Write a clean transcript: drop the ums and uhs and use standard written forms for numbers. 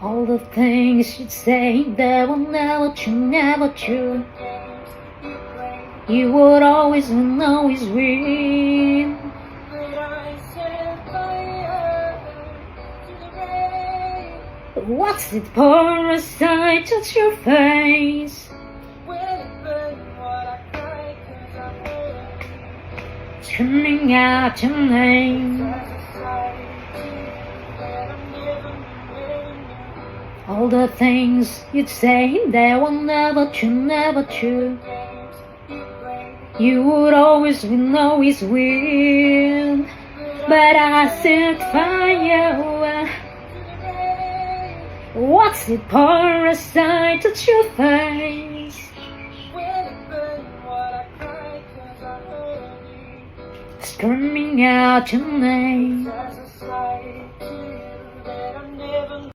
All the things you'd say, they were never true, never true. You would always win, always win. What's it for a sight? Touch your face. Screaming out your name. All the things you'd say, they were never true, never true. You would always win, always win. But I set fire. What's it for a sight? Touch your face. Screaming out your name.